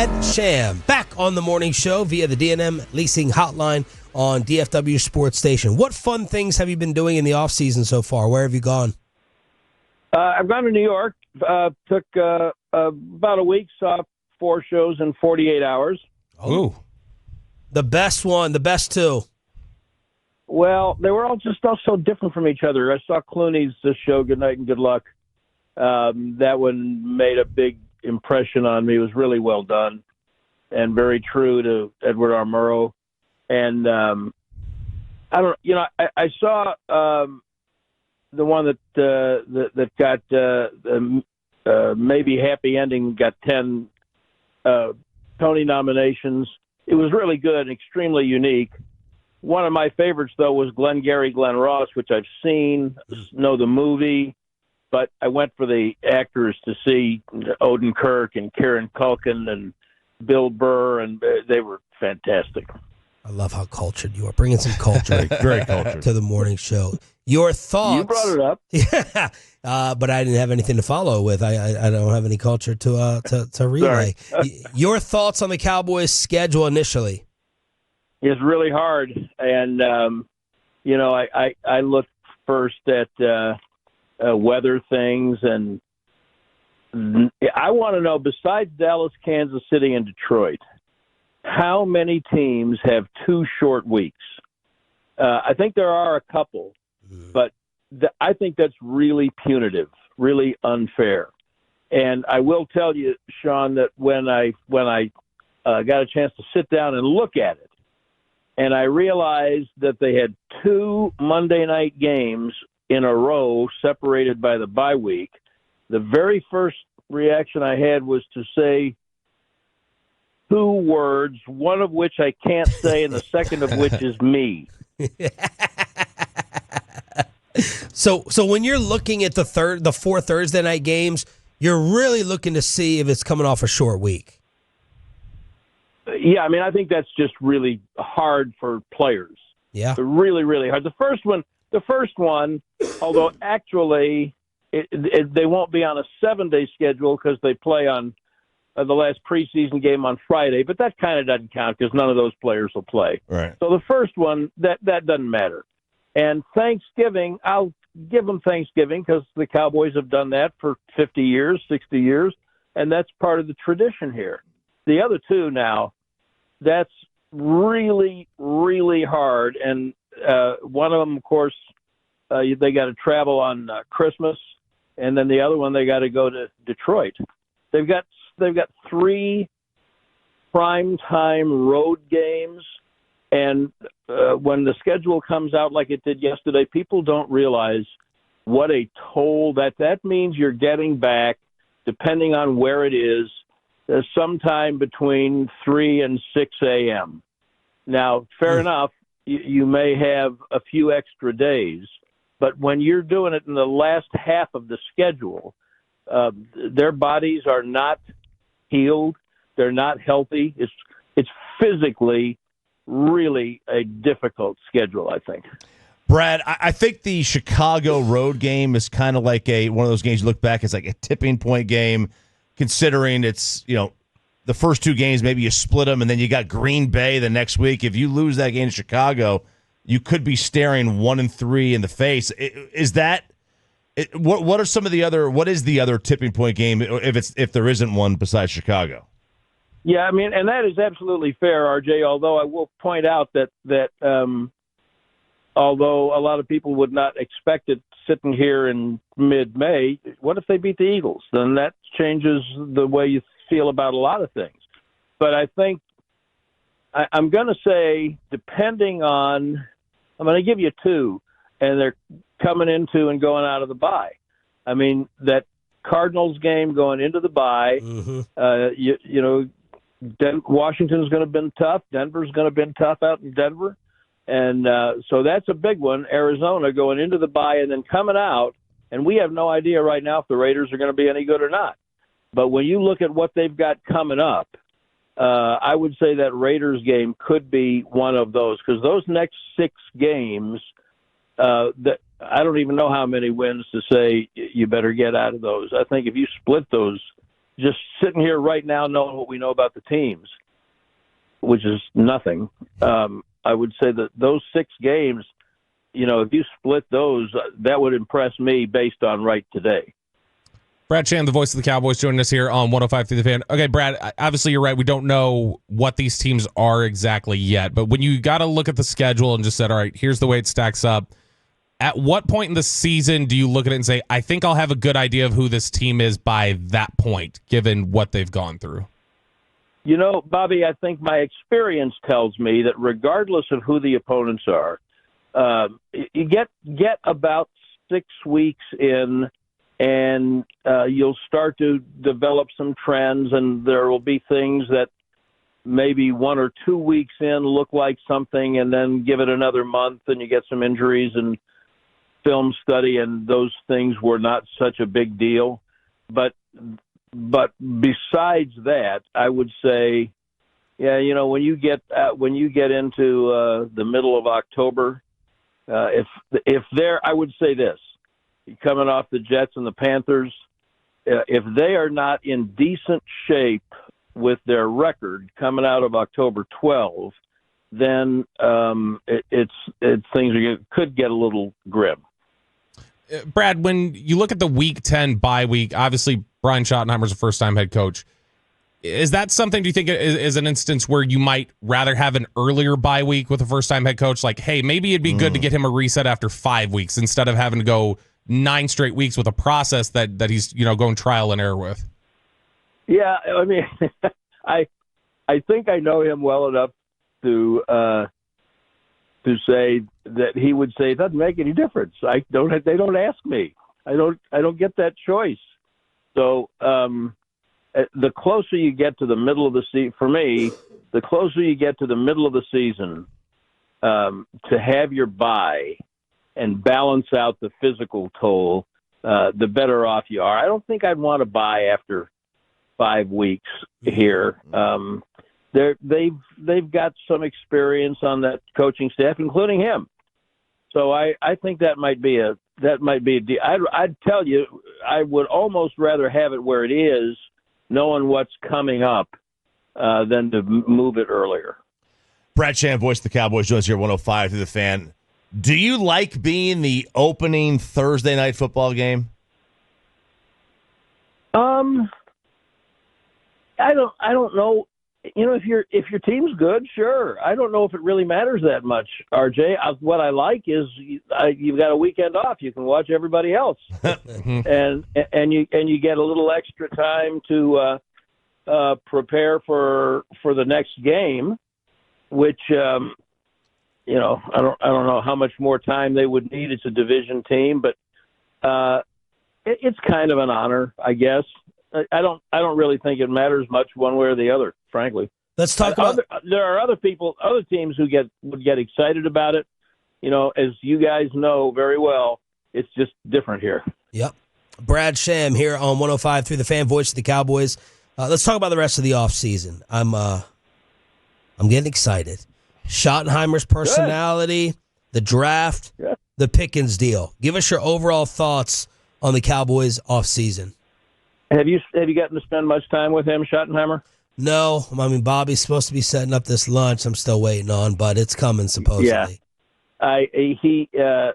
and Sham back on the morning show via the D&M Leasing Hotline on DFW Sports Station. What fun things have you been doing in the offseason so far? Where have you gone? I've gone to New York. Took about a week, saw 4 shows in 48 hours. Oh, the best one, the best two. Well, they were all so different from each other. I saw Clooney's show, Good Night and Good Luck. That one made a big impression on me. It was really well done and very true to Edward R. Murrow. And I saw the one that got maybe happy ending, got 10 Tony nominations. It was really good and extremely unique. One of my favorites, though, was Glengarry Glen Ross, which I've seen, know the movie, but I went for the actors to see Odenkirk and Kieran Culkin and Bill Burr, and they were fantastic. I love how cultured you are. Bringing some culture very cultured to the morning show. Your thoughts? You brought it up. Yeah, but I didn't have anything to follow with. I don't have any culture to relay. Your thoughts on the Cowboys' schedule initially? It's really hard, and I look first at weather things, and I want to know, besides Dallas, Kansas City, and Detroit, how many teams have 2 short weeks? I think there are a couple, but I think that's really punitive, really unfair. And I will tell you, Sean, that when I got a chance to sit down and look at it, and I realized that they had 2 Monday night games in a row separated by the bye week, the very first reaction I had was to say 2 words, one of which I can't say and the second of which is me. So when you're looking at the 4 Thursday night games, you're really looking to see if it's coming off a short week. Yeah, I mean, I think that's just really hard for players. Yeah, really, really hard. The first one, although actually they won't be on a 7-day schedule because they play on the last preseason game on Friday, but that kind of doesn't count because none of those players will play. Right. So the first one, that doesn't matter. And Thanksgiving, I'll give them Thanksgiving because the Cowboys have done that for 50 years, 60 years, and that's part of the tradition here. The other 2 now, that's really, really hard. And one of them, of course, they got to travel on Christmas, and then the other one they got to go to Detroit. They've got 3 primetime road games, and when the schedule comes out like it did yesterday, people don't realize what a toll that means. You're getting back, depending on where it is, sometime between 3 and 6 a.m. Now, fair enough, you may have a few extra days, but when you're doing it in the last half of the schedule, their bodies are not healed. They're not healthy. It's physically really a difficult schedule, I think. Brad, I think the Chicago road game is kind of like one of those games you look back, it's like a tipping point game, considering it's, the first 2 games, maybe you split them, and then you got Green Bay the next week. If you lose that game in Chicago, you could be staring 1-3 in the face. Is that what are some of the other? What is the other tipping point game if there isn't one besides Chicago? Yeah, I mean, and that is absolutely fair, RJ. Although I will point out that although a lot of people would not expect it sitting here in mid-May, what if they beat the Eagles? Then that changes the way you feel about a lot of things. But I think I'm going to say, depending on, I'm going to give you 2, and they're coming into and going out of the bye. I mean, that Cardinals game going into the bye, Washington's going to have been tough. Denver's going to have been tough out in Denver. And so that's a big one. Arizona going into the bye and then coming out, and we have no idea right now if the Raiders are going to be any good or not. But when you look at what they've got coming up, I would say that Raiders game could be one of those, because those next 6 games, that I don't even know how many wins to say you better get out of those. I think if you split those just sitting here right now knowing what we know about the teams, which is nothing, I would say that those 6 games, if you split those, that would impress me based on right today. Brad Shan, the voice of the Cowboys, joining us here on 105 through the Fan. Okay, Brad, obviously you're right. We don't know what these teams are exactly yet, but when you got to look at the schedule and just said, all right, here's the way it stacks up, at what point in the season do you look at it and say, I think I'll have a good idea of who this team is by that point, given what they've gone through? Bobby, I think my experience tells me that regardless of who the opponents are, you get about 6 weeks in, and you'll start to develop some trends, and there will be things that maybe 1 or 2 weeks in look like something, and then give it another month, and you get some injuries and film study, and those things were not such a big deal. But besides that, I would say, when you get into the middle of October, if they're, I would say this, coming off the Jets and the Panthers, if they are not in decent shape with their record coming out of October 12, then things could get a little grim. Brad, when you look at the Week 10 bye week, obviously Brian Schottenheimer's a first-time head coach. Is that something, do you think, is an instance where you might rather have an earlier bye week with a first-time head coach? Like, hey, maybe it'd be good to get him a reset after 5 weeks instead of having to go 9 straight weeks with a process that he's going trial and error with. Yeah, I mean, I think I know him well enough to say that he would say it doesn't make any difference. They don't ask me. I don't get that choice. So the closer you get to the middle of the season, for me, the closer you get to the middle of the season, to have your bye and balance out the physical toll, the better off you are. I don't think I'd want to buy after 5 weeks here. They've got some experience on that coaching staff, including him. So I think that might be a deal. I'd tell you, I would almost rather have it where it is, knowing what's coming up, than to move it earlier. Brad Sham, voice of the Cowboys, joins here 105 through the Fan. Do you like being the opening Thursday night football game? I don't know. If your team's good, sure. I don't know if it really matters that much, RJ. What I like is you've got a weekend off. You can watch everybody else, and you get a little extra time to prepare for the next game, which I don't know how much more time they would need. It's a division team, but it's kind of an honor, I guess. I don't really think it matters much one way or the other, frankly. Let's talk about. There are other teams who would get excited about it. As you guys know very well, it's just different here. Yep. Brad Sham here on 105 through the Fan, voice of the Cowboys. Let's talk about the rest of the offseason. I'm getting excited. Schottenheimer's personality, the draft, the Pickens deal. Give us your overall thoughts on the Cowboys offseason. Have you gotten to spend much time with him, Schottenheimer? No. I mean, Bobby's supposed to be setting up this lunch I'm still waiting on, but it's coming supposedly. Yeah.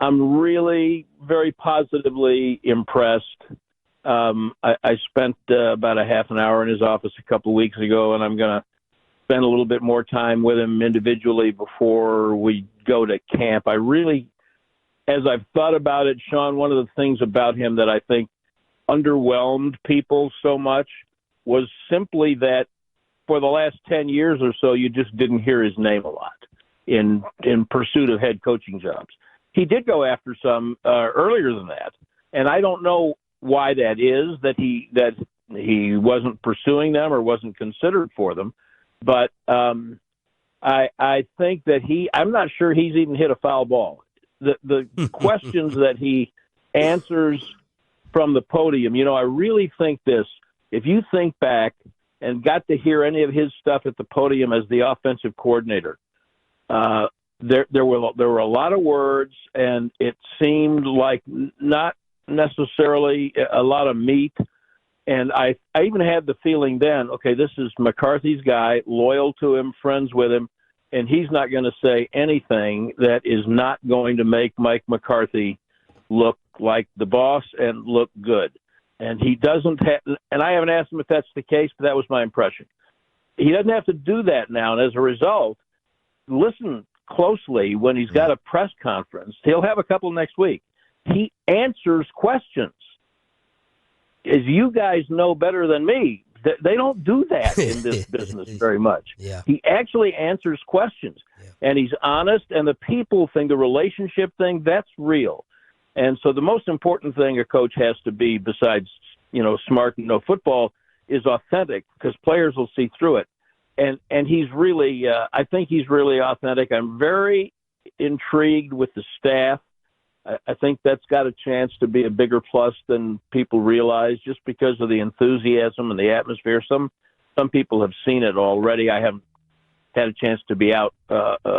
I'm really very positively impressed. I spent about a half an hour in his office a couple of weeks ago, and I'm going to spend a little bit more time with him individually before we go to camp. I really, as I've thought about it, Sean, one of the things about him that I think underwhelmed people so much was simply that for the last 10 years or so, you just didn't hear his name a lot in pursuit of head coaching jobs. He did go after some earlier than that, and I don't know why that is, that he wasn't pursuing them or wasn't considered for them. But I think that I'm not sure he's even hit a foul ball. The questions that he answers from the podium, I really think this. If you think back and got to hear any of his stuff at the podium as the offensive coordinator, there were a lot of words, and it seemed like not necessarily a lot of meat. And I even had the feeling then, okay, this is McCarthy's guy, loyal to him, friends with him, and he's not going to say anything that is not going to make Mike McCarthy look like the boss and look good. And he doesn't have, and I haven't asked him if that's the case, but that was my impression. He doesn't have to do that now. And as a result, listen closely when he's got a press conference. He'll have a couple next week. He answers questions. As you guys know better than me, they don't do that in this business very much. Yeah. He actually answers questions, and he's honest, and the people thing, the relationship thing, that's real. And so the most important thing a coach has to be, besides, smart and know football, is authentic, because players will see through it. And he's really, I think he's really authentic. I'm very intrigued with the staff. I think that's got a chance to be a bigger plus than people realize, just because of the enthusiasm and the atmosphere. Some people have seen it already. I haven't had a chance to be out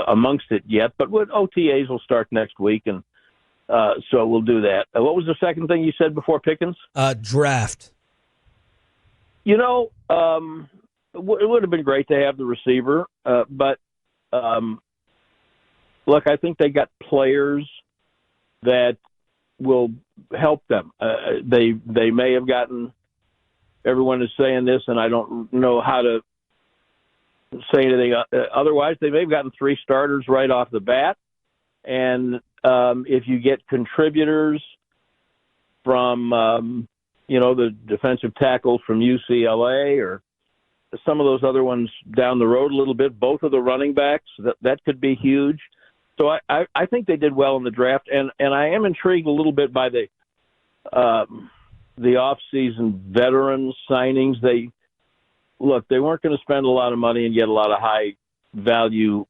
amongst it yet, but OTAs will start next week, and so we'll do that. What was the second thing you said before Pickens? Draft. It would have been great to have the receiver, but look, I think they got players that will help them. They may have gotten, everyone is saying this, and I don't know how to say anything otherwise. They may have gotten 3 starters right off the bat. And if you get contributors from, the defensive tackles from UCLA or some of those other ones down the road a little bit, both of the running backs, that could be huge. So I think they did well in the draft, and I am intrigued a little bit by the off-season veteran signings. They weren't going to spend a lot of money and get a lot of high-value,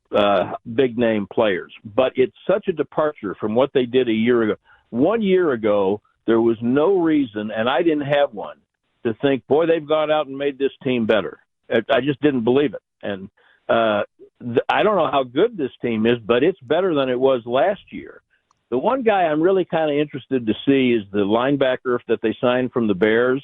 big-name players. But it's such a departure from what they did a year ago. 1 year ago, there was no reason, and I didn't have one, to think, boy, they've gone out and made this team better. I just didn't believe it. And I don't know how good this team is, but it's better than it was last year. The one guy I'm really kind of interested to see is the linebacker that they signed from the Bears,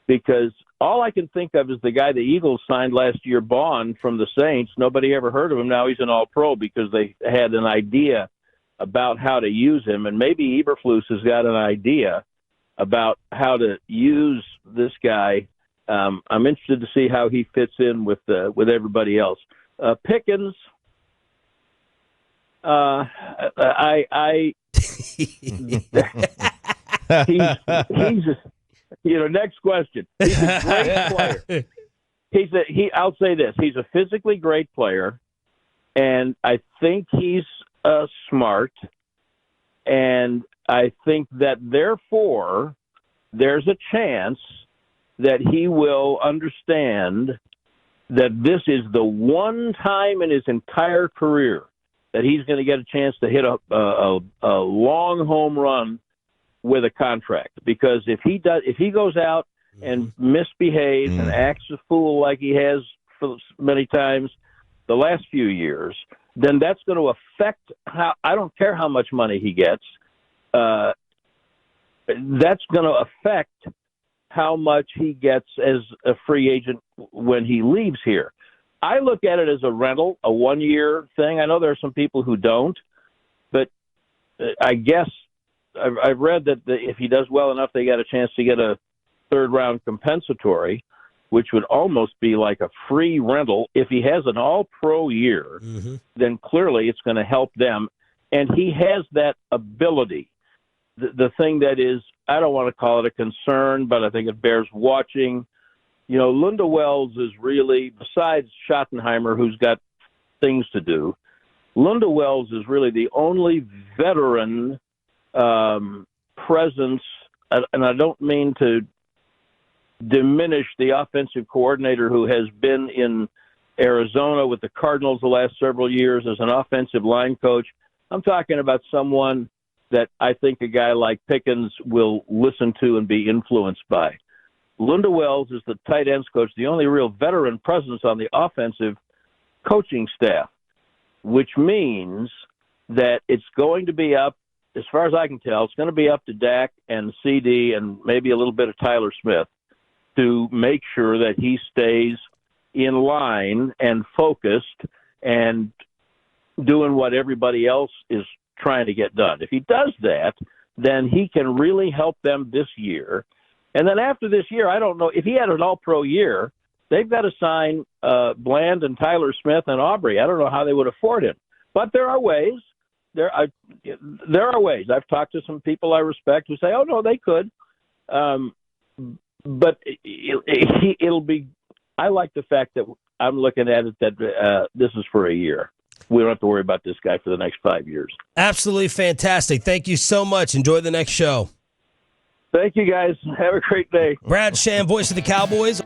because all I can think of is the guy the Eagles signed last year, Bond, from the Saints. Nobody ever heard of him. Now he's an all-pro because they had an idea about how to use him, and maybe Eberflus has got an idea about how to use this guy. I'm interested to see how he fits in with everybody else. Pickens, next question. He's a great player. I'll say this: he's a physically great player, and I think he's smart, and I think that therefore there's a chance that he will understand that this is the one time in his entire career that he's going to get a chance to hit a long home run with a contract. Because if he goes out and misbehaves and acts a fool like he has for many times the last few years, then that's going to affect how, I don't care how much money he gets, that's going to affect how much he gets as a free agent when he leaves here. I look at it as a rental, a 1-year thing. I know there are some people who don't, but I guess I've read that if he does well enough, they got a chance to get a 3rd-round compensatory, which would almost be like a free rental. If he has an all-pro year, then clearly it's going to help them. And he has that ability. The thing that is, I don't want to call it a concern, but I think it bears watching. Lunda Wells is really, besides Schottenheimer, who's got things to do, Lunda Wells is really the only veteran presence, and I don't mean to diminish the offensive coordinator who has been in Arizona with the Cardinals the last several years as an offensive line coach. I'm talking about someone that I think a guy like Pickens will listen to and be influenced by. Lunda Wells is the tight ends coach, the only real veteran presence on the offensive coaching staff, which means that it's going to be up, as far as I can tell, it's going to be up to Dak and CD and maybe a little bit of Tyler Smith to make sure that he stays in line and focused and doing what everybody else is trying to get done. If he does that, then he can really help them this year. And then after this year, I don't know, if he had an all-pro year, they've got to sign Bland and Tyler Smith and Aubrey. I don't know how they would afford him. But there are ways. There are ways. I've talked to some people I respect who say, oh, no, they could. But it'll be – I like the fact that I'm looking at it that this is for a year. We don't have to worry about this guy for the next 5 years. Absolutely fantastic. Thank you so much. Enjoy the next show. Thank you, guys. Have a great day. Brad Sham, voice of the Cowboys.